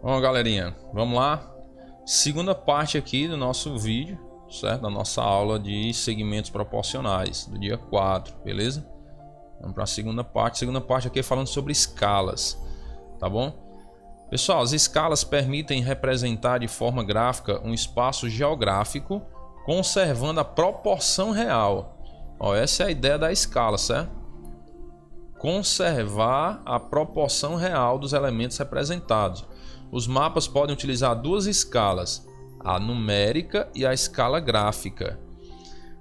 Bom, galerinha, vamos lá. Segunda parte aqui do nosso vídeo, certo? Da nossa aula de segmentos proporcionais, do dia 4, beleza? Vamos para a segunda parte. Segunda parte aqui é falando sobre escalas, tá bom? Pessoal, as escalas permitem representar de forma gráfica um espaço geográfico, conservando a proporção real. Ó, essa é a ideia da escala, certo? Conservar a proporção real dos elementos representados. Os mapas podem utilizar duas escalas, a numérica e a escala gráfica.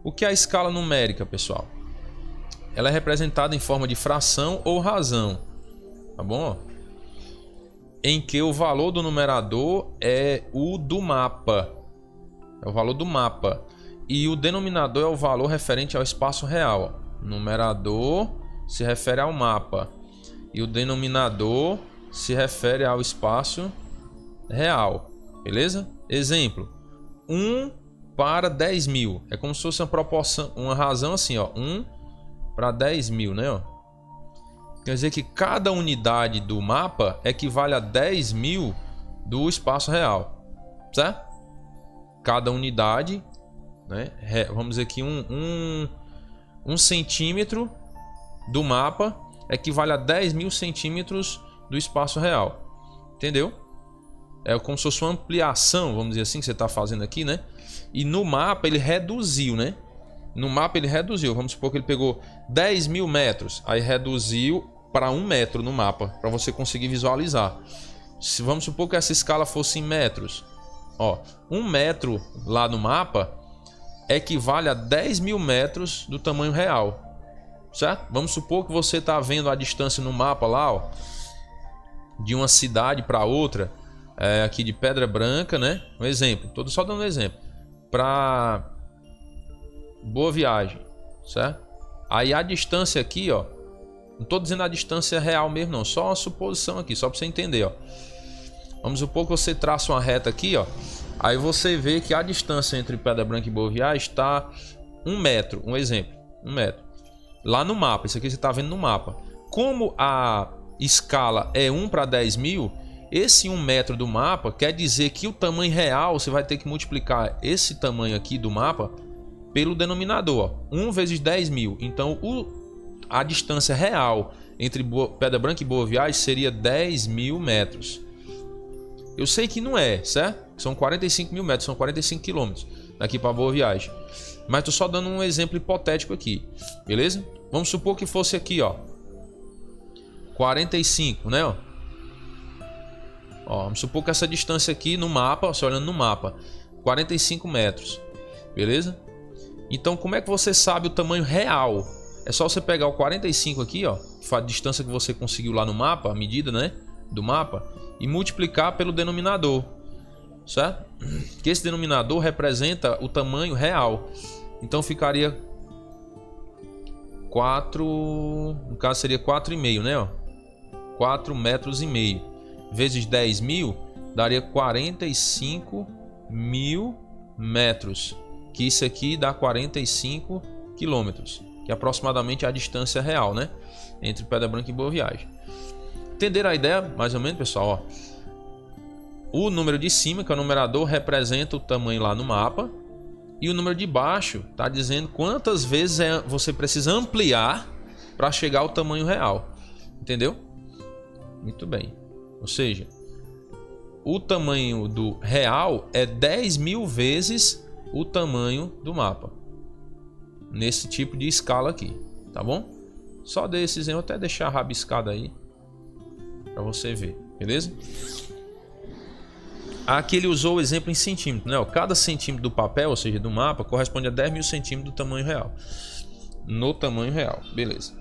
O que é a escala numérica, pessoal? Ela é representada em forma de fração ou razão, tá bom? Em que o valor do numerador é o do mapa, é o valor do mapa, e o denominador é o valor referente ao espaço real. O numerador se refere ao mapa e o denominador se refere ao espaço real, beleza? Exemplo, 1 para 10 mil. É como se fosse uma proporção, uma razão assim, ó, 1 para 10 mil, né? Ó. Quer dizer que cada unidade do mapa equivale a 10 mil do espaço real, certo? Cada unidade, né? Vamos dizer que um centímetro do mapa equivale a 10 mil centímetros do espaço real. Entendeu? É como se fosse uma ampliação, vamos dizer assim, que você está fazendo aqui, né? E no mapa ele reduziu, né? No mapa ele reduziu. Vamos supor que ele pegou 10 mil metros, aí reduziu para 1 metro no mapa, para você conseguir visualizar. Vamos supor que essa escala fosse em metros. Ó, 1 metro lá no mapa equivale a 10 mil metros do tamanho real. Certo? Vamos supor que você está vendo a distância no mapa lá, ó, de uma cidade para outra, aqui de Pedra Branca, né? Um exemplo, tô só dando um exemplo, para Boa Viagem, certo? Aí a distância aqui, ó, não tô dizendo a distância real mesmo não, só uma suposição aqui, só para você entender, ó. Vamos supor que você traça uma reta aqui, ó, aí você vê que a distância entre Pedra Branca e Boa Viagem está 1 metro, um exemplo, 1 metro. Lá no mapa, isso aqui você está vendo no mapa. Como a escala é 1 para 10 mil, esse 1 metro do mapa quer dizer que o tamanho real, você vai ter que multiplicar esse tamanho aqui do mapa pelo denominador. 1 vezes 10 mil. Então a distância real entre Pedra Branca e Boa Viagem seria 10 mil metros. Eu sei que não é, certo? São 45 mil metros, são 45 quilômetros daqui para Boa Viagem. Mas estou só dando um exemplo hipotético aqui, beleza? Vamos supor que fosse aqui, ó, 45, né? Ó, vamos supor que essa distância aqui no mapa, você olhando no mapa, 45 metros, beleza? Então, como é que você sabe o tamanho real? É só você pegar o 45 aqui, ó, a distância que você conseguiu lá no mapa, a medida, né, do mapa, e multiplicar pelo denominador, certo? Que esse denominador representa o tamanho real. Então ficaria 4, no caso seria 4,5, né, ó? 4 metros e meio vezes 10 mil daria 45 mil metros, que isso aqui dá 45 quilômetros, que é aproximadamente a distância real, né, entre Pedra Branca e Boa Viagem. Entenderam a ideia mais ou menos, pessoal? Ó, o número de cima, que é o numerador, representa o tamanho lá no mapa, e o número de baixo está dizendo quantas vezes você precisa ampliar para chegar ao tamanho real. Entendeu? Muito bem. Ou seja, o tamanho do real é 10 mil vezes o tamanho do mapa. Nesse tipo de escala aqui. Tá bom? Só desses eu até deixar rabiscado aí para você ver. Beleza? Aqui ele usou o exemplo em centímetro, né? Cada centímetro do papel, ou seja, do mapa, corresponde a 10 mil centímetros do tamanho real. No tamanho real, beleza.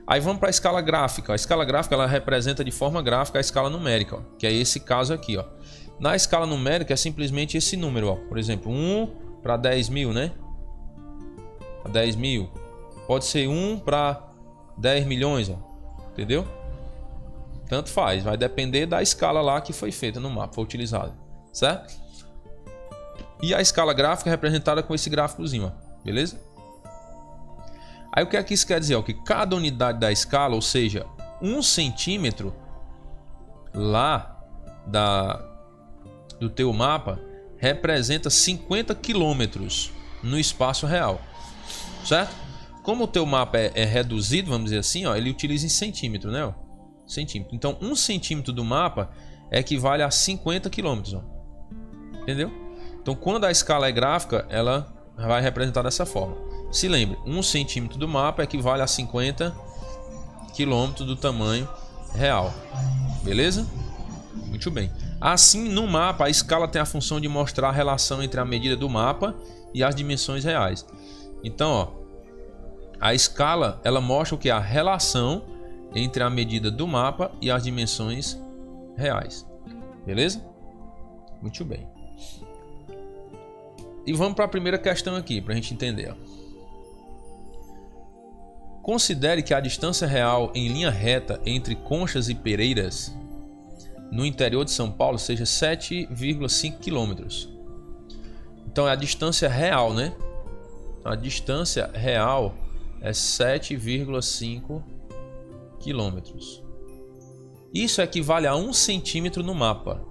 Aí vamos para a escala gráfica. A escala gráfica ela representa de forma gráfica a escala numérica, ó, que é esse caso aqui, ó. Na escala numérica é simplesmente esse número, ó. Por exemplo, 1 para 10 mil, né? 10 mil. Pode ser 1 para 10 milhões, ó. Entendeu? Tanto faz, vai depender da escala lá que foi feita no mapa, foi utilizada, certo? E a escala gráfica é representada com esse gráficozinho, ó, beleza? Aí o que é que isso quer dizer? Ó, que cada unidade da escala, ou seja, 1 centímetro lá do teu mapa representa 50 quilômetros no espaço real, certo? Como o teu mapa é reduzido, vamos dizer assim, ó, ele utiliza em centímetro, né? Ó, centímetro. Então, 1 centímetro do mapa equivale a 50 quilômetros, ó. Entendeu? Então, quando a escala é gráfica, ela vai representar dessa forma. Se lembre, 1 centímetro do mapa equivale a 50 quilômetros do tamanho real. Beleza? Muito bem. Assim, no mapa, a escala tem a função de mostrar a relação entre a medida do mapa e as dimensões reais. Então, ó, a escala, ela mostra o que? A relação entre a medida do mapa e as dimensões reais. Beleza? Muito bem. E vamos para a primeira questão aqui, para a gente entender. Ó. Considere que a distância real em linha reta entre Conchas e Pereiras, no interior de São Paulo, seja 7,5 km. Então é a distância real, né? A distância real é 7,5 km. Isso equivale a 1 centímetro no mapa.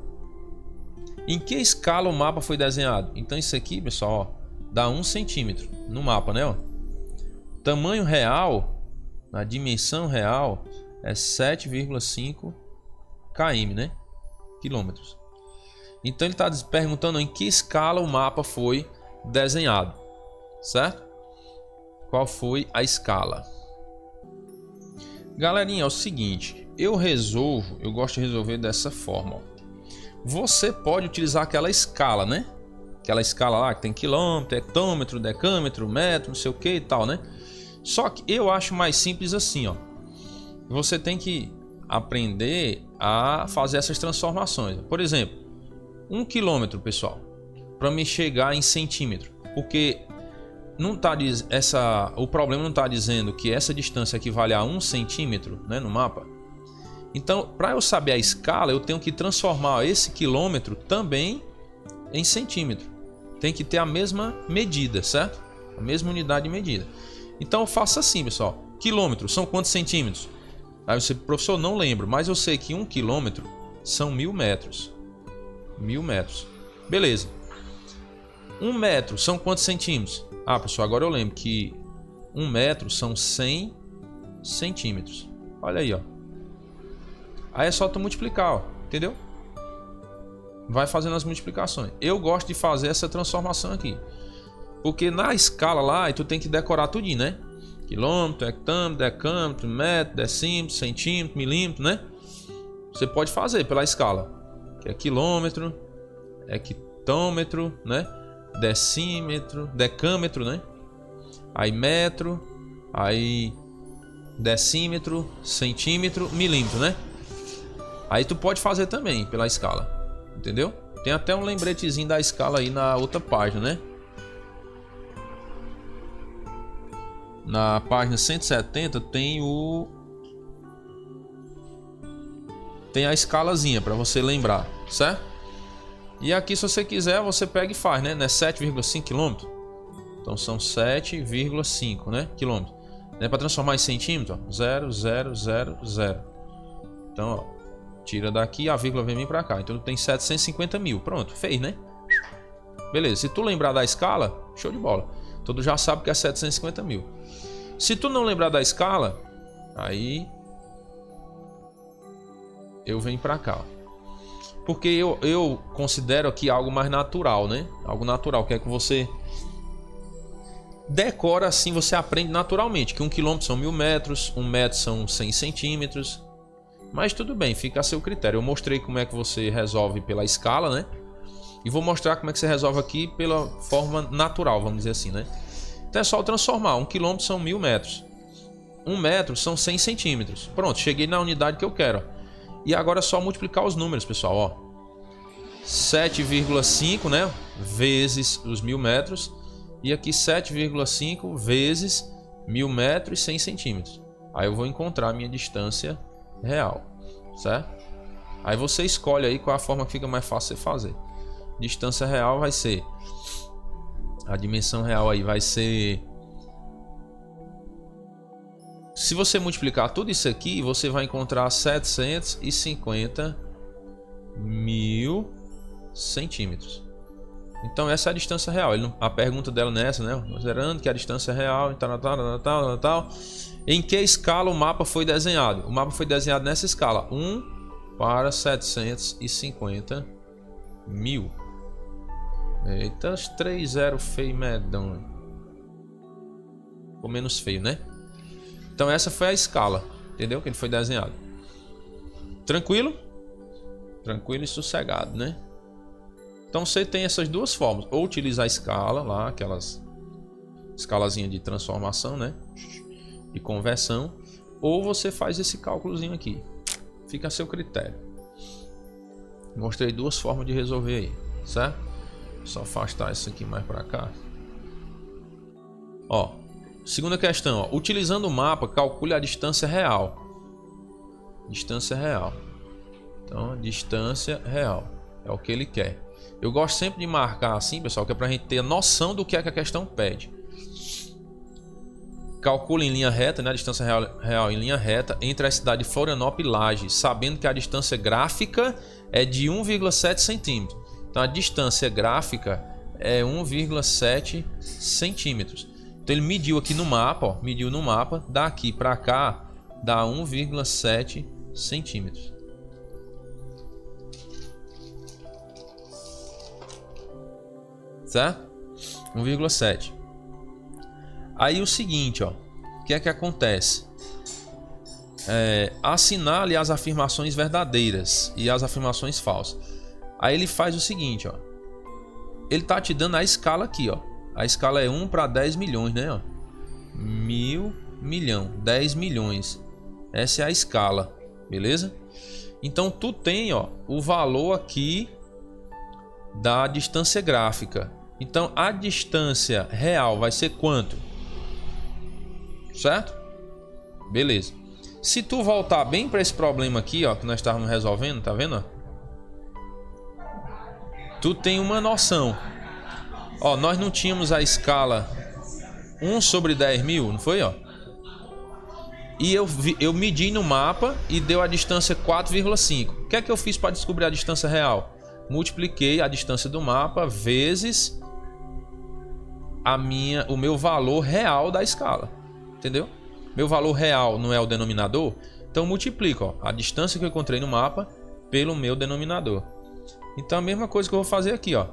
Em que escala o mapa foi desenhado? Então isso aqui, pessoal, ó, dá 1 centímetro no mapa, né? Ó. Tamanho real, a dimensão real é 7,5 km, né? Quilômetros. Então ele está perguntando em que escala o mapa foi desenhado, certo? Qual foi a escala? Galerinha, é o seguinte, eu gosto de resolver dessa forma, ó. Você pode utilizar aquela escala, né? Aquela escala lá que tem quilômetro, hectômetro, decâmetro, metro, não sei o que e tal, né? Só que eu acho mais simples assim, ó. Você tem que aprender a fazer essas transformações. Por exemplo, 1 quilômetro, pessoal, para me chegar em centímetro, porque não tá o problema não está dizendo que essa distância equivale a 1 centímetro, né, no mapa. Então, para eu saber a escala, eu tenho que transformar esse quilômetro também em centímetro. Tem que ter a mesma medida, certo? A mesma unidade de medida. Então, eu faço assim, pessoal. Quilômetro são quantos centímetros? Aí você, professor, não lembro, mas eu sei que 1 quilômetro são 1000 metros. 1000 metros. Beleza. 1 metro são quantos centímetros? Ah, pessoal, agora eu lembro que 1 metro são 100 centímetros. Olha aí, ó. Aí é só tu multiplicar, ó, entendeu? Vai fazendo as multiplicações. Eu gosto de fazer essa transformação aqui, porque na escala lá, tu tem que decorar tudinho, né? Quilômetro, hectômetro, decâmetro, metro, decímetro, centímetro, milímetro, né? Você pode fazer pela escala, que é quilômetro, hectômetro, né? Decímetro, decâmetro, né? Aí metro, aí decímetro, centímetro, milímetro, né? Aí tu pode fazer também pela escala, entendeu? Tem até um lembretezinho da escala aí na outra página, né? Na página 170 tem a escalazinha para você lembrar, certo? E aqui, se você quiser, você pega e faz, né? Não é 7,5 km? Então são 7,5, né? Quilômetros. Né? Para transformar em centímetro, ó, 0,000. Então, ó, tira daqui, a vírgula vem para cá. Então tem 750 mil. Pronto, fez, né? Beleza. Se tu lembrar da escala, show de bola. Tu já sabe que é 750 mil. Se tu não lembrar da escala, aí eu venho para cá, ó. Porque eu considero aqui algo mais natural, né? Algo natural, que é que você decora assim, você aprende naturalmente. Que 1 quilômetro são 1000 metros, 1 metro são 100 centímetros. Mas tudo bem, fica a seu critério. Eu mostrei como é que você resolve pela escala, né? E vou mostrar como é que você resolve aqui pela forma natural, vamos dizer assim, né? Então é só transformar. 1 quilômetro são 1000 metros. 1 metro são 100 centímetros. Pronto, cheguei na unidade que eu quero. E agora é só multiplicar os números, pessoal, ó. 7,5, né? Vezes os 1000 metros. E aqui 7,5 vezes 1000 metros e 100 centímetros. Aí eu vou encontrar a minha distância real, certo? Aí você escolhe aí qual a forma que fica mais fácil você fazer. Distância real vai ser... A dimensão real aí vai ser... Se você multiplicar tudo isso aqui, você vai encontrar 750 1000 centímetros. Então essa é a distância real. A pergunta dela nessa, né? Considerando que a distância real, tal. Em que escala o mapa foi desenhado? O mapa foi desenhado nessa escala, 1 para 750 mil. Eita, 3-0 feio medonho. Ficou menos feio, né? Então essa foi a escala, entendeu? Que ele foi desenhado. Tranquilo? Tranquilo e sossegado, né? Então você tem essas duas formas. Ou utilizar a escala lá, aquelas escalazinha de transformação, né? De conversão. Ou você faz esse cálculozinho aqui. Fica a seu critério. Mostrei duas formas de resolver aí, certo? Só afastar isso aqui mais para cá. Ó, segunda questão, ó. Utilizando o mapa, calcule a distância real. Distância real. Então, distância real é o que ele quer. Eu gosto sempre de marcar assim, pessoal, que é pra gente ter noção do que é que a questão pede. Calcule em linha reta, né, a distância real em linha reta entre a cidade de Florianópolis e Lages, sabendo que a distância gráfica é de 1,7 centímetros. Então a distância gráfica é 1,7 centímetros. Então ele mediu aqui no mapa, ó, mediu no mapa, daqui para cá dá 1,7 centímetros. Certo? 1,7. Aí o seguinte, ó, o que é que acontece? Assinale as afirmações verdadeiras e as afirmações falsas. Aí ele faz o seguinte, ó. Ele tá te dando a escala aqui, ó. A escala é 1 para 10 milhões, né, ó? 1000 milhão, 10 milhões. Essa é a escala, beleza? Então tu tem, ó, o valor aqui da distância gráfica. Então a distância real vai ser quanto? Certo? Beleza. Se tu voltar bem para esse problema aqui, ó, que nós estávamos resolvendo, tá vendo, ó? Tu tem uma noção. Ó, nós não tínhamos a escala 1 sobre 10 mil, não foi, ó? E eu medi no mapa e deu a distância 4,5. O que é que eu fiz para descobrir a distância real? Multipliquei a distância do mapa vezes o meu valor real da escala. Entendeu? Meu valor real não é o denominador, então multiplico, ó, a distância que eu encontrei no mapa pelo meu denominador. Então a mesma coisa que eu vou fazer aqui, ó.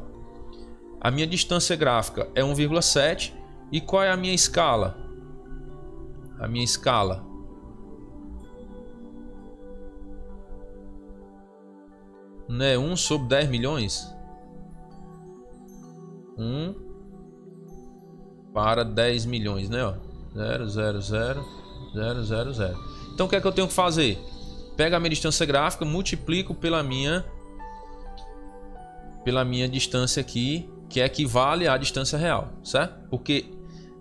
A minha distância gráfica é 1,7 e qual é a minha escala? A minha escala não é 1 sobre 10 milhões? 1 para 10 milhões, né, ó? 0,00,000. Então o que é que eu tenho que fazer? Pega a minha distância gráfica, multiplico pela minha distância aqui, que equivale à distância real, certo? Porque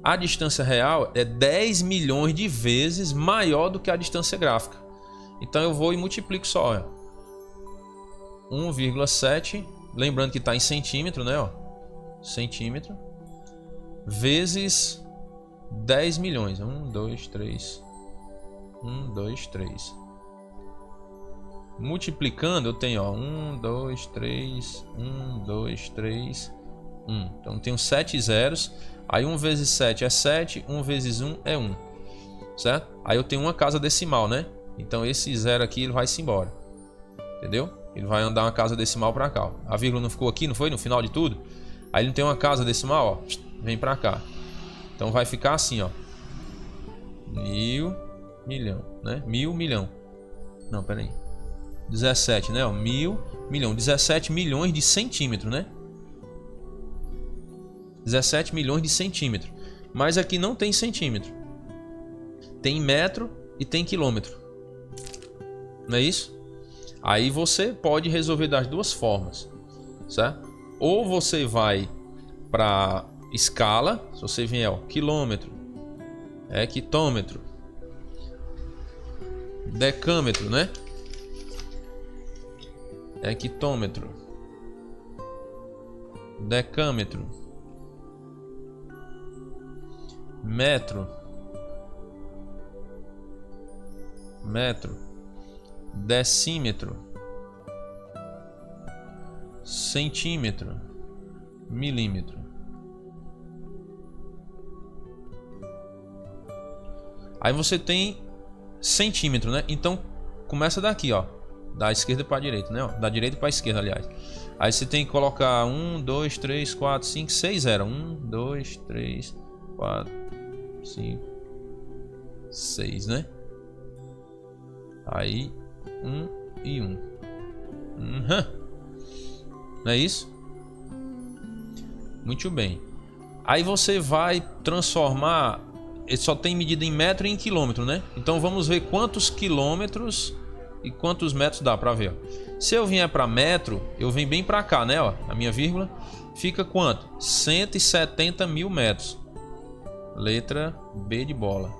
a distância real é 10 milhões de vezes maior do que a distância gráfica. Então eu vou e multiplico só, ó. 1,7, lembrando que está em centímetro, né, ó? Centímetro vezes 10 milhões. 1, 2, 3. 1, 2, 3. Multiplicando, eu tenho, ó, 1, 2, 3, 1, 2, 3, 1. Então tenho 7 zeros. Aí 1 vezes 7 é 7, 1 vezes 1 é 1. Certo? Aí eu tenho uma casa decimal, né? Então esse zero aqui ele vai-se embora. Entendeu? Ele vai andar uma casa decimal para cá, ó. A vírgula não ficou aqui, não foi? No final de tudo. Aí ele não tem uma casa decimal, ó. Vem para cá. Então vai ficar assim, ó. 1000 milhão, né? 1000 milhão. Não, pera aí. 17, né? Ó, 1000 milhão. 17 milhões de centímetros, né? 17 milhões de centímetros. Mas aqui não tem centímetro. Tem metro e tem quilômetro. Não é isso? Aí você pode resolver das duas formas, certo? Ou você vai para escala, se você vier, ó, quilômetro, hectômetro, decâmetro, né? Hectômetro, decâmetro, metro, decímetro, centímetro, milímetro. Aí você tem centímetro, né? Então começa daqui, ó, da esquerda para a direita, né? Da direita para a esquerda, aliás. Aí você tem que colocar 1, 2, 3, 4, 5, 6, 0. 1, 2, 3, 4, 5, 6, né? Aí 1 e 1. Não é isso? Muito bem. Aí você vai transformar. Ele só tem medida em metro e em quilômetro, né? Então vamos ver quantos quilômetros e quantos metros dá para ver. Se eu vier para metro, eu venho bem para cá, né? Ó, a minha vírgula fica quanto? 170 mil metros. Letra B de bola.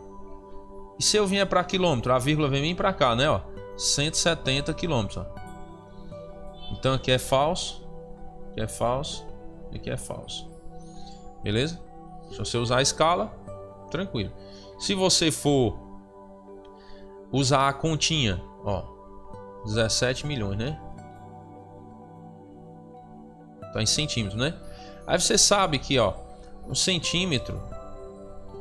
E se eu vier para quilômetro, a vírgula vem bem para cá, né? Ó, 170 quilômetros. Então aqui é falso, aqui é falso, aqui é falso. Beleza? Se você usar a escala, tranquilo. Se você for usar a continha, ó, 17 milhões, né? Tá em centímetros, né? Aí você sabe que, ó, um centímetro,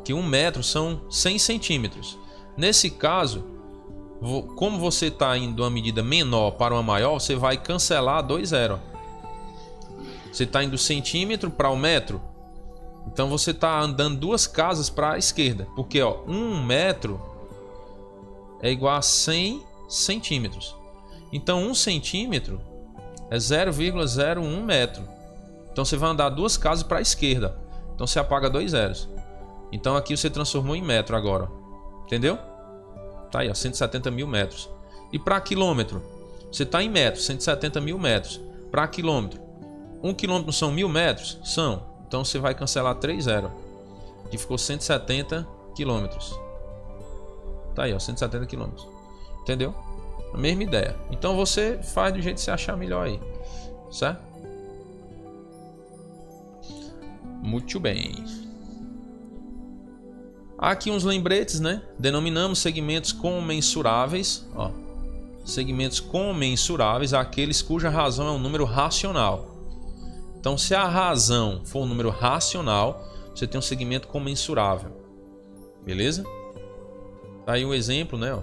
que 1 metro são 100 centímetros. Nesse caso, como você está indo de uma medida menor para uma maior, você vai cancelar 2 zeros. Você está indo do centímetro para o metro. Então você está andando 2 casas para a esquerda. Porque, ó, 1 metro é igual a 100 centímetros. Então 1 centímetro é 0,01 metro. Então você vai andar 2 casas para a esquerda. Então você apaga 2 zeros. Então aqui você transformou em metro agora. Entendeu? Tá aí, ó, 170 mil metros. E para quilômetro? Você está em metros, 170 mil metros. Para quilômetro? 1 quilômetro são 1000 metros? São. Então você vai cancelar 3 zeros. Que ficou 170 quilômetros. Tá aí, ó, 170 quilômetros. Entendeu? A mesma ideia. Então você faz do jeito que você achar melhor aí. Certo? Muito bem. Aqui uns lembretes, né? Denominamos segmentos comensuráveis, ó. Segmentos comensuráveis àqueles cuja razão é um número racional. Então, se a razão for um número racional, você tem um segmento comensurável. Beleza? Tá aí um exemplo, né? Ó.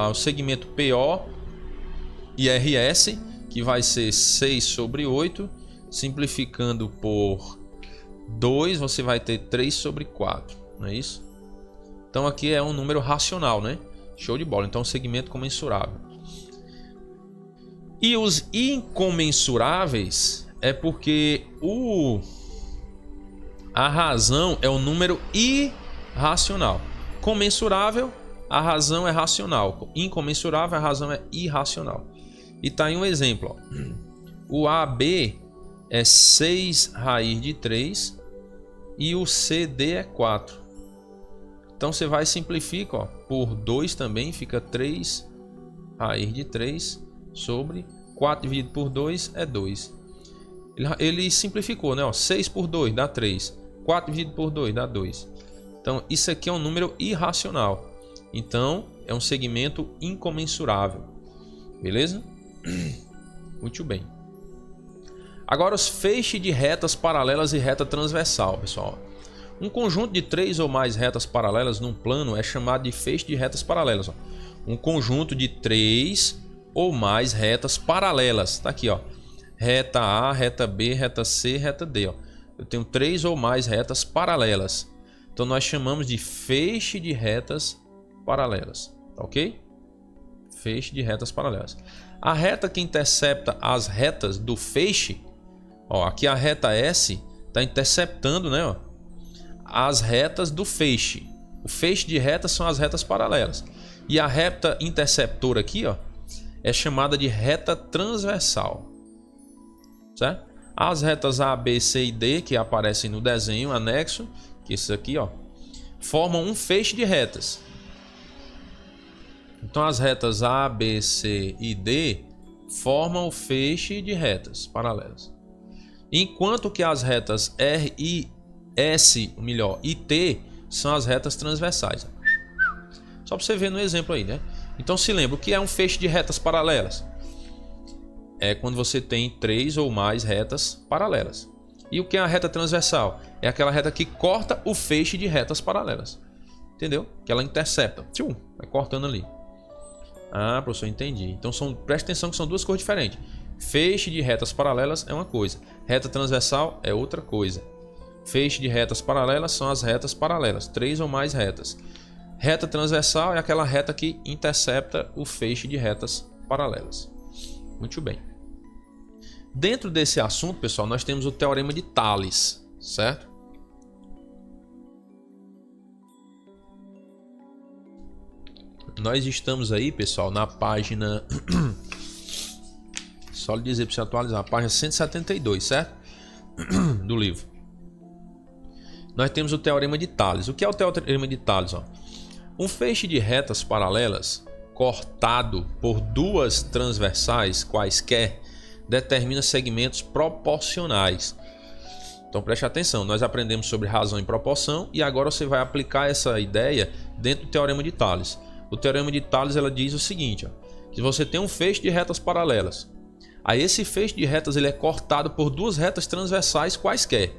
O segmento PO e RS, que vai ser 6 sobre 8, simplificando por 2, você vai ter 3 sobre 4, não é isso? Então aqui é um número racional, né? Show de bola. Então segmento comensurável. E os incomensuráveis é porque a razão é um número irracional. Comensurável, a razão é racional. Incomensurável, a razão é irracional. E tá aí um exemplo, ó. O AB é 6 raiz de 3 e o CD é 4. Então você vai simplificar, ó, por 2 também, fica 3 raiz de 3 sobre 4 dividido por 2 é 2. Ele simplificou, né? Ó, 6 por 2 dá 3. 4 dividido por 2 dá 2. Então isso aqui é um número irracional. Então é um segmento incomensurável. Beleza? Muito bem. Agora os feixes de retas paralelas e reta transversal, pessoal. Um conjunto de 3 ou mais retas paralelas num plano é chamado de feixe de retas paralelas. Ó. Um conjunto de 3 ou mais retas paralelas. Tá aqui, ó. Reta A, reta B, reta C, reta D. Ó. Eu tenho 3 ou mais retas paralelas. Então nós chamamos de feixe de retas paralelas. Tá ok? Feixe de retas paralelas. A reta que intercepta as retas do feixe, ó, aqui a reta S está interceptando, né, ó, as retas do feixe. O feixe de retas são as retas paralelas. E a reta interceptora aqui, ó, é chamada de reta transversal. Certo? As retas A, B, C e D, que aparecem no desenho anexo, que isso aqui, ó, formam um feixe de retas. Então as retas A, B, C e D formam o feixe de retas paralelas. Enquanto que as retas R e S, melhor, e T são as retas transversais. Só para você ver no exemplo aí, né? Então se lembra, o que é um feixe de retas paralelas? é quando você tem 3 ou mais retas paralelas. E o que é a reta transversal? É aquela reta que corta o feixe de retas paralelas. Entendeu? Que ela intercepta. Vai cortando ali. Ah, professor, entendi. Então preste atenção que são duas coisas diferentes. Feixe de retas paralelas é uma coisa. Reta transversal é outra coisa. Feixe de retas paralelas são as retas paralelas. 3 ou mais retas. Reta transversal é aquela reta que intercepta o feixe de retas paralelas. Muito bem. Dentro desse assunto, pessoal, nós temos o Teorema de Tales, certo? Nós estamos aí, pessoal, na página... Só lhe dizer para você atualizar, a página 172, certo? Do livro. Nós temos o Teorema de Tales. O que é o Teorema de Tales? Um feixe de retas paralelas cortado por duas transversais quaisquer determina segmentos proporcionais. Então preste atenção, nós aprendemos sobre razão e proporção e agora você vai aplicar essa ideia dentro do Teorema de Tales. O Teorema de Tales ela diz o seguinte, que você tem um feixe de retas paralelas. Aí esse feixe de retas ele é cortado por duas retas transversais quaisquer.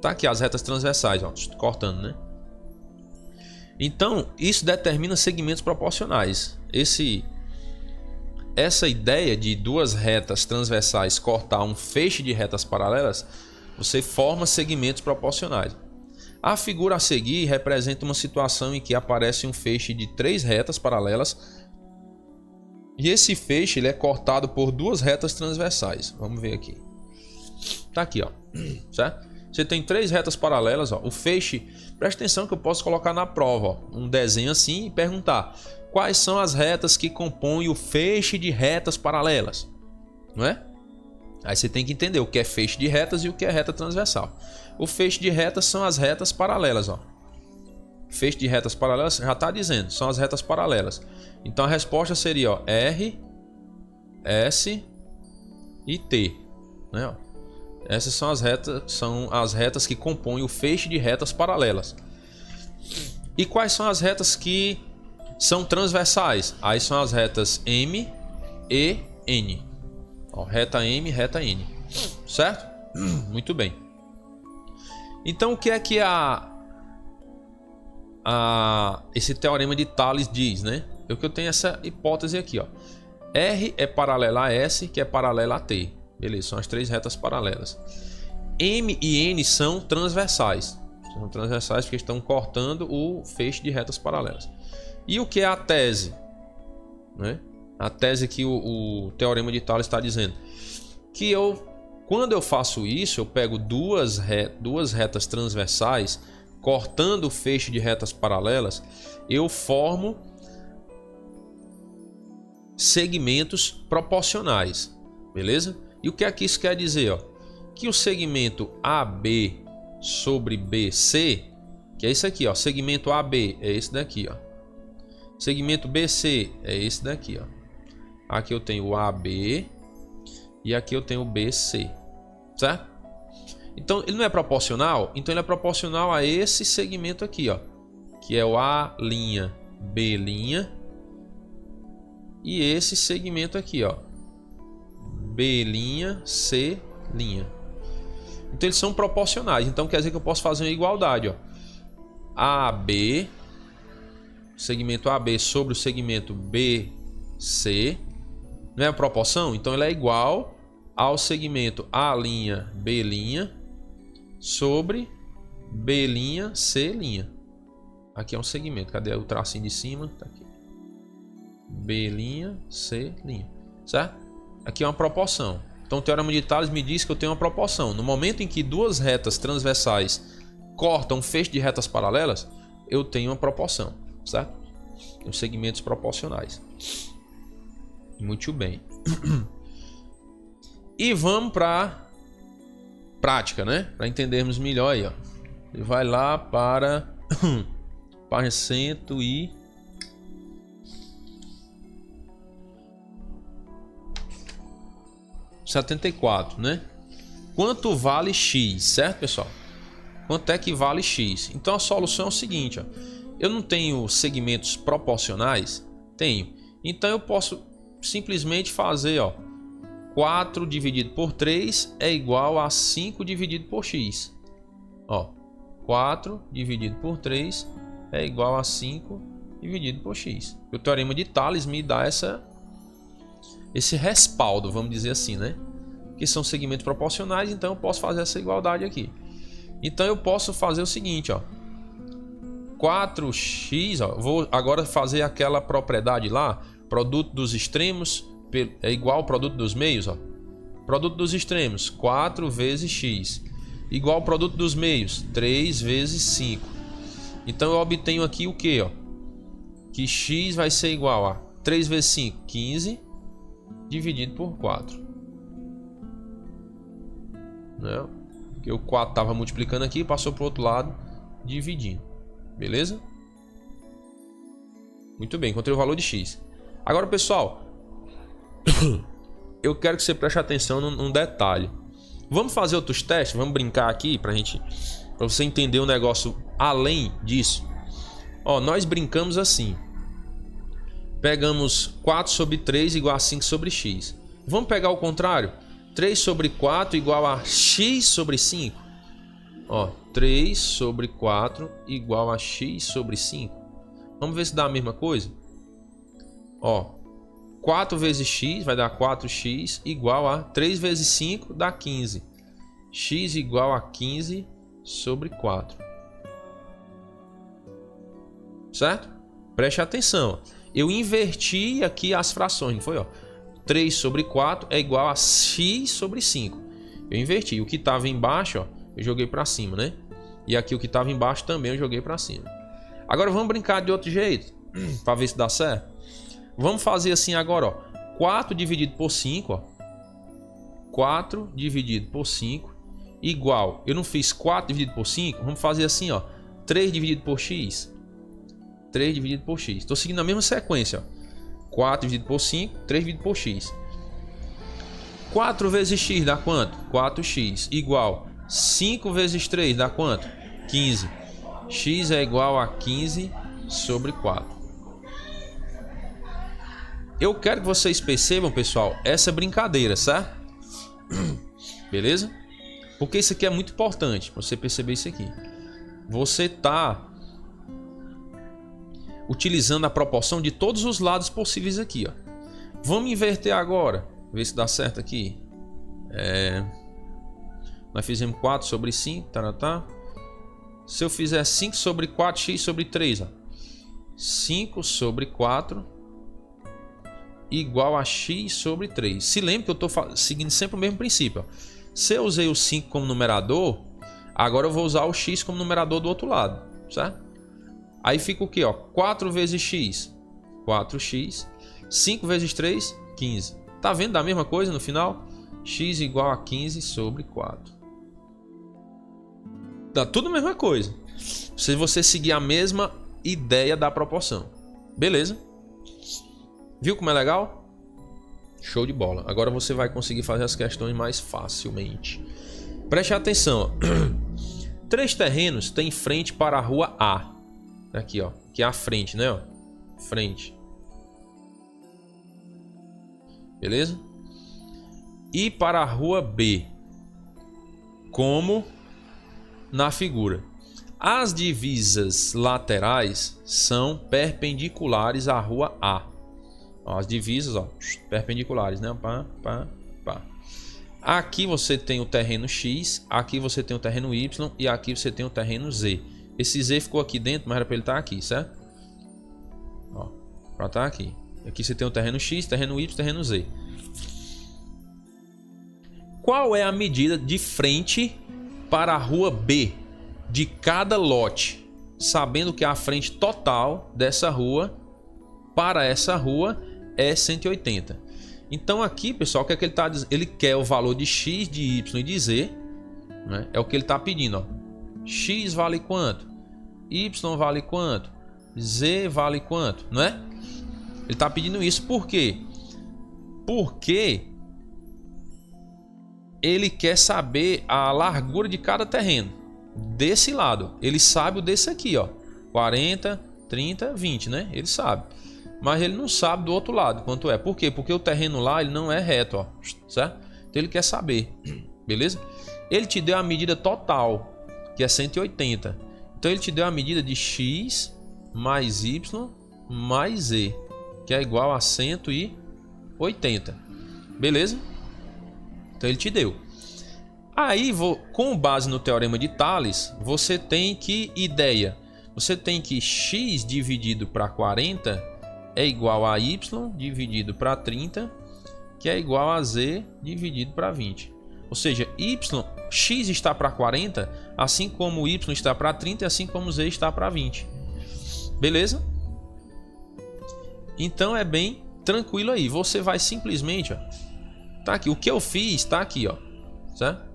Tá aqui as retas transversais, cortando, né? Então isso determina segmentos proporcionais. Essa ideia de duas retas transversais cortar um feixe de retas paralelas, você forma segmentos proporcionais. A figura a seguir representa uma situação em que aparece um feixe de 3 retas paralelas e esse feixe ele é cortado por duas retas transversais. Vamos ver aqui. Tá aqui, certo? Você tem 3 retas paralelas, o feixe. Presta atenção que eu posso colocar na prova, um desenho assim e perguntar quais são as retas que compõem o feixe de retas paralelas, não é? Aí você tem que entender o que é feixe de retas e o que é reta transversal. O feixe de retas são as retas paralelas, Feixe de retas paralelas já está dizendo, são as retas paralelas. Então a resposta seria R, S e T, né? Essas são as retas que compõem o feixe de retas paralelas. E quais são as retas que são transversais? Aí são as retas M e N. Reta M, reta N. Certo? Muito bem. Então o que é que esse Teorema de Tales diz, né? Eu tenho essa hipótese aqui, R é paralela a S, que é paralela a T. Beleza, são as 3 retas paralelas. M e N são transversais. São transversais porque estão cortando o feixe de retas paralelas. E o que é a tese? Né? A tese que o Teorema de Tales está dizendo. Que quando eu faço isso, eu pego duas retas transversais, cortando o feixe de retas paralelas, eu formo segmentos proporcionais. Beleza? E o que é que isso quer dizer? Que o segmento AB sobre BC, que é isso aqui, segmento AB é esse daqui, segmento BC é esse daqui, Aqui eu tenho o AB e aqui eu tenho o BC, certo? Então ele não é proporcional, então ele é proporcional a esse segmento aqui, que é o A', B', e esse segmento aqui, B', C'. Então eles são proporcionais. Então quer dizer que eu posso fazer uma igualdade, AB, segmento AB sobre o segmento BC, não é a proporção? Então ele é igual ao segmento A', B' sobre B', C'. Aqui é um segmento. Cadê o tracinho de cima? Tá aqui. B', C'. Certo? Aqui é uma proporção. Então o Teorema de Tales me diz que eu tenho uma proporção. No momento em que duas retas transversais cortam um feixe de retas paralelas, eu tenho uma proporção, certo? Os segmentos proporcionais. Muito bem. E vamos para prática, né? Para entendermos melhor aí, Ele vai lá para página 174, né? Quanto vale X, certo, pessoal? Quanto é que vale X? Então a solução é o seguinte, eu não tenho segmentos proporcionais? Tenho. Então eu posso simplesmente fazer, 4 dividido por 3 é igual a 5 dividido por x. Ó, 4 dividido por 3 é igual a 5 dividido por x. O teorema de Tales me dá esse respaldo, vamos dizer assim, né? Que são segmentos proporcionais, então eu posso fazer essa igualdade aqui. Então eu posso fazer o seguinte, ó. 4x, ó, vou agora fazer aquela propriedade lá, produto dos extremos é igual ao produto dos meios, ó. Produto dos extremos, 4 vezes x, igual ao produto dos meios, 3 vezes 5. Então eu obtenho aqui o que, ó? Que x vai ser igual a 3 vezes 5, 15, dividido por 4. Né? Porque o 4 estava multiplicando aqui, passou para o outro lado, dividindo. Beleza? Muito bem, encontrei o valor de x. Agora, pessoal, eu quero que você preste atenção num detalhe. Vamos fazer outros testes? Vamos brincar aqui para você entender o negócio além disso. Ó, nós brincamos assim. Pegamos 4 sobre 3 igual a 5 sobre x. Vamos pegar o contrário? 3 sobre 4 igual a x sobre 5. Ó, 3 sobre 4 igual a x sobre 5. Vamos ver se dá a mesma coisa? Ó, 4 vezes x vai dar 4x igual a 3 vezes 5 dá 15. X igual a 15 sobre 4. Certo? Preste atenção. Eu inverti aqui as frações, não foi? Ó? 3 sobre 4 é igual a x sobre 5. Eu inverti. O que estava embaixo, ó, eu joguei para cima, né? E aqui o que estava embaixo também eu joguei para cima. Agora vamos brincar de outro jeito, para ver se dá certo. Vamos fazer assim agora, ó. 4 dividido por 5, ó. 4 dividido por 5 igual. Eu não fiz 4 dividido por 5, vamos fazer assim, ó. 3 dividido por x. 3 dividido por x. Estou seguindo a mesma sequência, ó. 4 dividido por 5, 3 dividido por x. 4 vezes x dá quanto? 4x igual 5 vezes 3 dá quanto? 15. X é igual a 15 sobre 4. Eu quero que vocês percebam, pessoal, essa brincadeira, certo? Beleza? Porque isso aqui é muito importante, você perceber isso aqui. Você está utilizando a proporção de todos os lados possíveis aqui, ó. Vamos inverter agora, ver se dá certo aqui. Nós fizemos 4 sobre 5, tá? Se eu fizer 5 sobre 4x sobre 3, ó. 5 sobre 4 igual a x sobre 3. Se lembra que eu estou seguindo sempre o mesmo princípio, ó. Se eu usei o 5 como numerador, agora eu vou usar o x como numerador do outro lado, certo? Aí fica o que, ó? 4 vezes x, 4x. 5 vezes 3, 15. Tá vendo da mesma coisa no final? X igual a 15 sobre 4. Dá tudo a mesma coisa. Se você seguir a mesma ideia da proporção. Beleza? Viu como é legal? Show de bola. Agora você vai conseguir fazer as questões mais facilmente. Preste atenção. 3 terrenos têm frente para a rua A. Aqui, ó. Que é a frente, né? Ó. Frente. Beleza? E para a rua B. Como na figura. As divisas laterais são perpendiculares à rua A. Ó, as divisas, ó, perpendiculares, né? Pá. Aqui você tem o terreno X, aqui você tem o terreno Y e aqui você tem o terreno Z. Esse Z ficou aqui dentro, mas era para ele estar aqui, certo? Ó, para estar aqui. Aqui você tem o terreno X, terreno Y, terreno Z. Qual é a medida de frente para a rua B de cada lote? Sabendo que a frente total dessa rua para essa rua é 180. Então aqui, pessoal, o que é que ele está dizendo? Ele quer o valor de X, de Y e de Z, né? É o que ele está pedindo, ó. X vale quanto? Y vale quanto? Z vale quanto? Não é? Ele está pedindo isso por quê? Porque ele quer saber a largura de cada terreno. Desse lado. Ele sabe o desse aqui, ó. 40, 30, 20, né? Ele sabe. mas ele não sabe do outro lado quanto é. Por quê? Porque o terreno lá ele não é reto, ó, certo? Então ele quer saber, beleza? Ele te deu a medida total, que é 180. Então ele te deu a medida de x mais y mais z, que é igual a 180. Beleza? Então ele te deu. Aí, com base no teorema de Tales, você tem que Você tem que x dividido para 40 é igual a y dividido para 30, que é igual a z dividido para 20. Ou seja, x está para 40, assim como y está para 30 e assim como z está para 20. Beleza? Então é bem tranquilo aí. Você vai simplesmente, ó, tá aqui. O que eu fiz está aqui, ó, certo?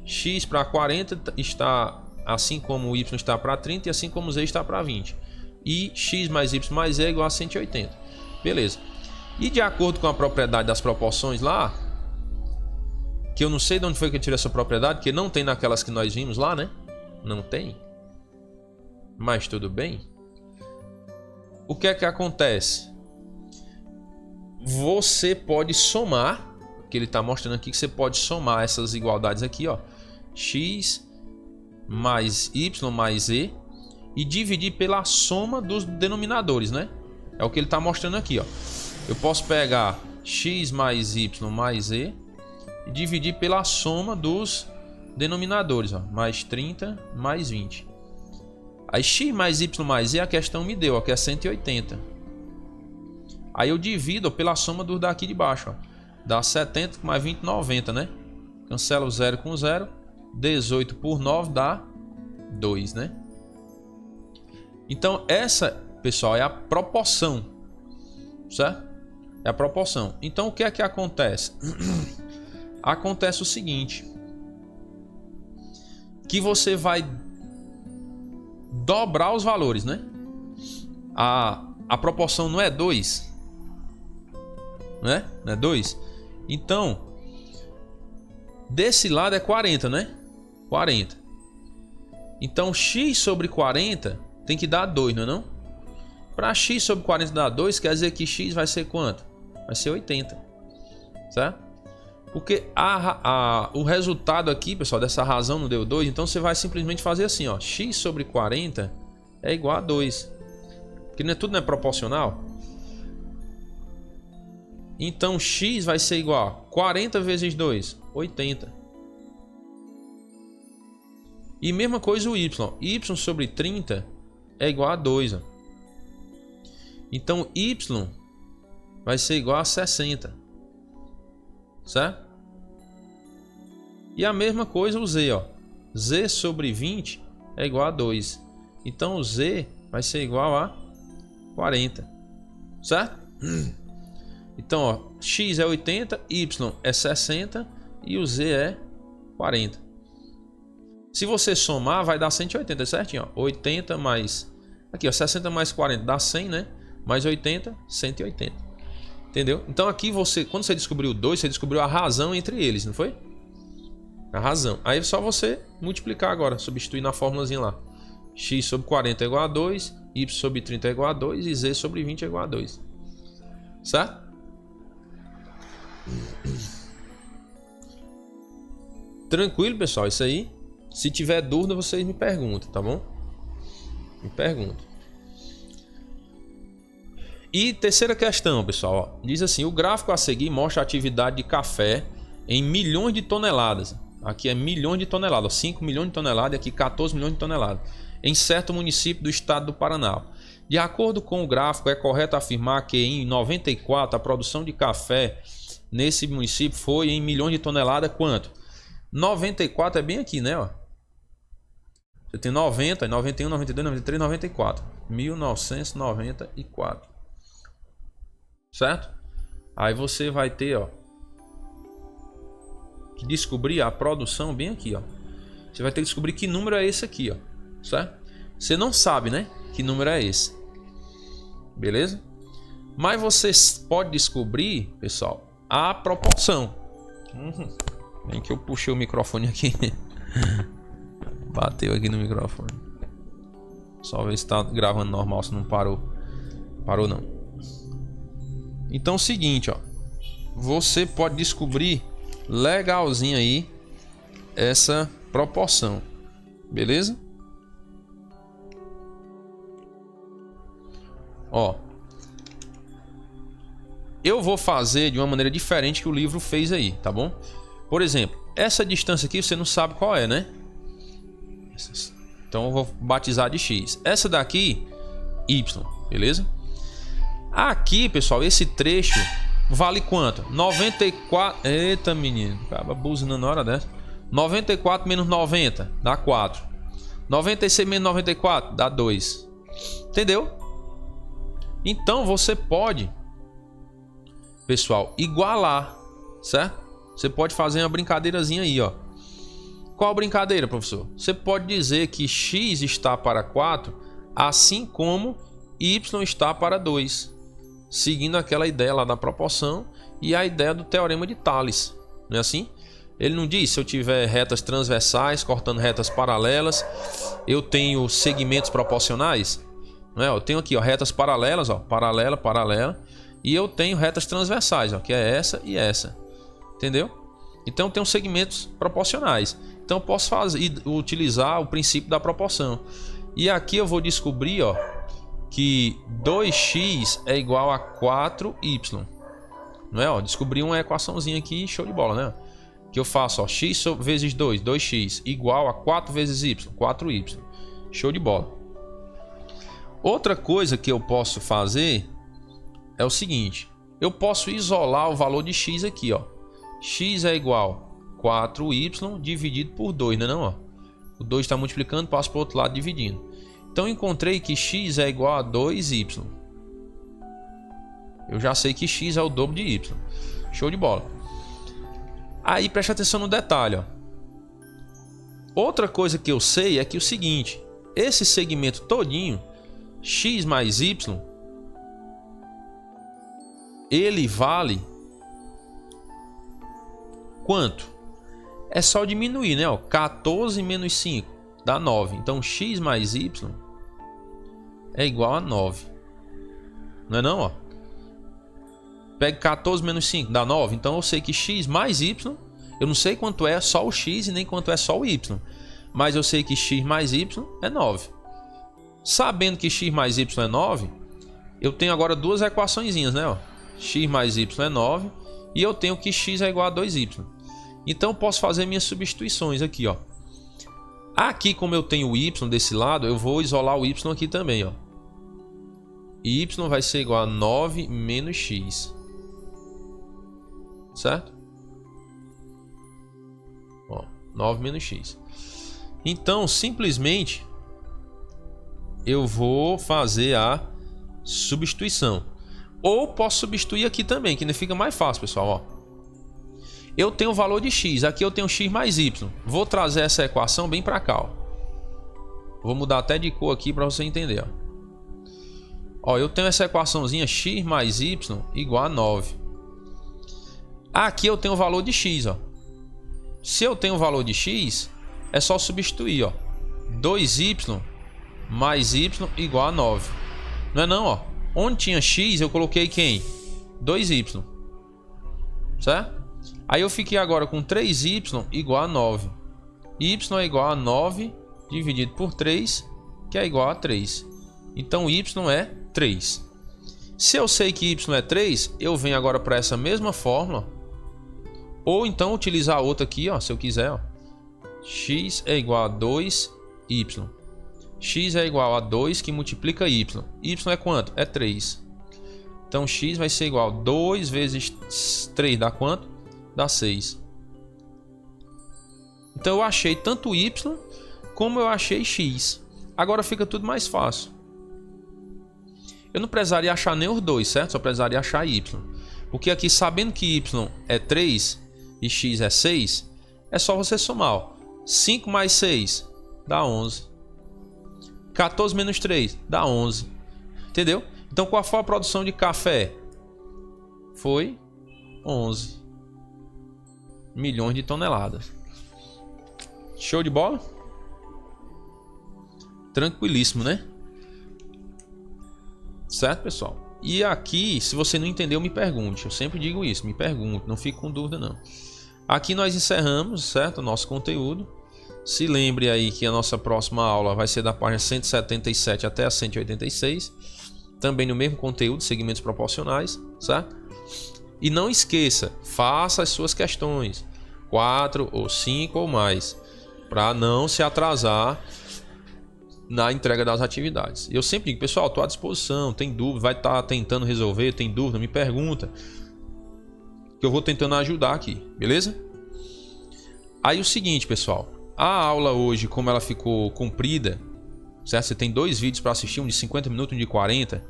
X para 40 está assim como y está para 30 e assim como z está para 20. E x mais y mais z é igual a 180. Beleza. E de acordo com a propriedade das proporções lá, que eu não sei de onde foi que eu tirei essa propriedade, que não tem naquelas que nós vimos lá, né? Não tem. Mas tudo bem. O que é que acontece? Você pode somar, que ele está mostrando aqui que você pode somar essas igualdades aqui, ó, x mais y mais z, e dividir pela soma dos denominadores, né? É o que ele está mostrando aqui, ó. Eu posso pegar x mais y mais z e dividir pela soma dos denominadores, ó, mais 30 mais 20. Aí x mais y mais z a questão me deu, ó, que é 180. Aí eu divido pela soma dos daqui de baixo, ó. Dá 70 mais 20, 90, né? Cancela o 0 com 0. 18 por 9 dá 2, né? Então essa, pessoal, é a proporção, certo? É a proporção. Então o que é que acontece? Acontece o seguinte, que você vai dobrar os valores, né? A proporção não é 2, né? Não é 2? Então, desse lado é 40, né? 40. Então, x sobre 40 tem que dar 2, não é não? Para x sobre 40 dar 2, quer dizer que x vai ser quanto? Vai ser 80, certo? Porque o resultado aqui, pessoal, dessa razão não deu 2, então você vai simplesmente fazer assim, ó, x sobre 40 é igual a 2. Porque tudo não é proporcional. Então x vai ser igual a 40 vezes 2, 80. E mesma coisa o y. Y sobre 30 é igual a 2. Ó. Então y vai ser igual a 60. Certo? E a mesma coisa o z. Ó. Z sobre 20 é igual a 2. Então o z vai ser igual a 40. Certo? Então, ó, x é 80, y é 60 e o z é 40. Se você somar, vai dar 180, certinho? Ó. 80 mais... Aqui, ó, 60 mais 40 dá 100, né? Mais 80, 180. Entendeu? Então aqui você, quando você descobriu 2, você descobriu a razão entre eles, não foi? A razão. Aí é só você multiplicar agora, substituir na formulazinha lá. X sobre 40 é igual a 2, y sobre 30 é igual a 2 e z sobre 20 é igual a 2. Certo? Tranquilo, pessoal, isso aí. Se tiver dúvida, vocês me perguntam, tá bom? Me perguntam. E terceira questão, pessoal, ó, diz assim: o gráfico a seguir mostra a atividade de café em milhões de toneladas. Aqui é milhões de toneladas, 5 milhões de toneladas e aqui 14 milhões de toneladas, em certo município do estado do Paraná. De acordo com o gráfico, é correto afirmar que em 94 a produção de café nesse município foi em milhões de toneladas quanto? 94 é bem aqui, né? Ó. Você tem 90, 91, 92, 93, 94. 1994. Certo? Aí você vai ter, ó, que descobrir a produção bem aqui, ó. Você vai ter que descobrir que número é esse aqui, ó. Certo? Você não sabe, né? Que número é esse. Beleza? Mas você pode descobrir, pessoal, a proporção. Bem que eu puxei o microfone aqui. Bateu aqui no microfone. Só ver se tá gravando normal, se não parou. Parou não. Então é o seguinte, ó. Você pode descobrir legalzinho aí essa proporção. Beleza? Ó. Eu vou fazer de uma maneira diferente que o livro fez aí, tá bom? Por exemplo, essa distância aqui você não sabe qual é, né? Então eu vou batizar de X. Essa daqui, Y, beleza? Aqui, pessoal, esse trecho vale quanto? 94... Eita, menino. Acaba buzinando na hora dessa. 94 menos 90 dá 4. 96 menos 94 dá 2. Entendeu? Então você pode, pessoal, igualar, certo? Você pode fazer uma brincadeirazinha aí, ó. Qual brincadeira, professor? Você pode dizer que X está para 4, assim como Y está para 2. Seguindo aquela ideia lá da proporção e a ideia do teorema de Tales. Não é assim? Ele não diz, se eu tiver retas transversais cortando retas paralelas, eu tenho segmentos proporcionais? Não é? Eu tenho aqui, ó, retas paralelas, ó, paralela, paralela, e eu tenho retas transversais, ó, que é essa e essa. Entendeu? Então eu tenho segmentos proporcionais. Então eu posso utilizar o princípio da proporção. E aqui eu vou descobrir, ó, que 2x é igual a 4y. Não é? Ó, descobri uma equaçãozinha aqui, show de bola, né? Que eu faço, ó, x vezes 2, 2x, igual a 4 vezes y, 4y. Show de bola. Outra coisa que eu posso fazer é o seguinte. Eu posso isolar o valor de x aqui, ó. X é igual a 4y dividido por 2, né, não, ó? O 2 está multiplicando, passo para o outro lado dividindo. Então eu encontrei que x é igual a 2y. Eu já sei que x é o dobro de y. Show de bola. Aí preste atenção no detalhe, ó. Outra coisa que eu sei é que o seguinte, esse segmento todinho, x mais y, ele vale quanto? É só diminuir, né? Ó, 14 menos 5 dá 9. Então x mais y é igual a 9. Não é não, ó? Pega 14 menos 5 dá 9. Então eu sei que x mais y, eu não sei quanto é só o x e nem quanto é só o y, mas eu sei que x mais y é 9. Sabendo que x mais y é 9, eu tenho agora duas equaçõezinhas, né? Ó, x mais y é 9 e eu tenho que x é igual a 2y. Então eu posso fazer minhas substituições aqui, ó. Aqui, como eu tenho o y desse lado, eu vou isolar o y aqui também, ó. Y vai ser igual a 9 menos x. Certo? Ó, 9 menos x. Então, simplesmente, eu vou fazer a substituição. Ou posso substituir aqui também, que ainda fica mais fácil, pessoal, ó. Eu tenho o valor de x, aqui eu tenho x mais y. Vou trazer essa equação bem para cá, ó. Vou mudar até de cor aqui para você entender, ó. Ó, eu tenho essa equaçãozinha x mais y igual a 9. Aqui eu tenho o valor de x, ó. Se eu tenho o valor de x, é só substituir, ó. 2y mais y igual a 9. Não é não, ó. Onde tinha x, eu coloquei quem? 2y. Certo? Aí eu fiquei agora com 3y igual a 9. Y é igual a 9 dividido por 3, que é igual a 3. Então y é 3. Se eu sei que y é 3, eu venho agora para essa mesma fórmula. Ou então utilizar outra aqui, ó, se eu quiser, ó. X é igual a 2y. X é igual a 2 que multiplica y. Y é quanto? É 3. Então x vai ser igual a 2 vezes 3 dá quanto? Dá 6. Então eu achei tanto y como eu achei x. Agora fica tudo mais fácil. Eu não precisaria achar nem os dois, certo? Só precisaria achar y. Porque aqui, sabendo que y é 3 e x é 6, é só você somar, ó. 5 mais 6 dá 11. 14 menos 3 dá 11. Entendeu? Então qual foi a produção de café? Foi 11 milhões de toneladas. Show de bola? Tranquilíssimo, né? Certo, pessoal? E aqui, se você não entendeu, me pergunte. Eu sempre digo isso, me pergunte, não fique com dúvida não. Aqui nós encerramos, certo, o nosso conteúdo. Se lembre aí que a nossa próxima aula vai ser da página 177 até a 186. Também no mesmo conteúdo, segmentos proporcionais, certo? E não esqueça, faça as suas questões, 4 ou 5 ou mais, para não se atrasar na entrega das atividades. Eu sempre digo, pessoal, estou à disposição, tem dúvida, vai estar tentando resolver, tem dúvida, me pergunta, que eu vou tentando ajudar aqui, beleza? Aí o seguinte, pessoal, a aula hoje, como ela ficou comprida, certo? Você tem 2 vídeos para assistir, um de 50 minutos e um de 40.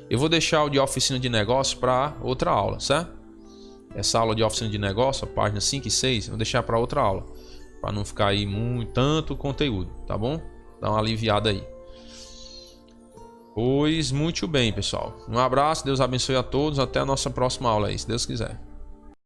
Eu vou deixar o de oficina de negócio para outra aula, certo? Essa aula de oficina de negócio, a página 5 e 6, eu vou deixar para outra aula, para não ficar aí tanto conteúdo, tá bom? Dá uma aliviada aí. Pois muito bem, pessoal. Um abraço, Deus abençoe a todos. Até a nossa próxima aula aí, se Deus quiser.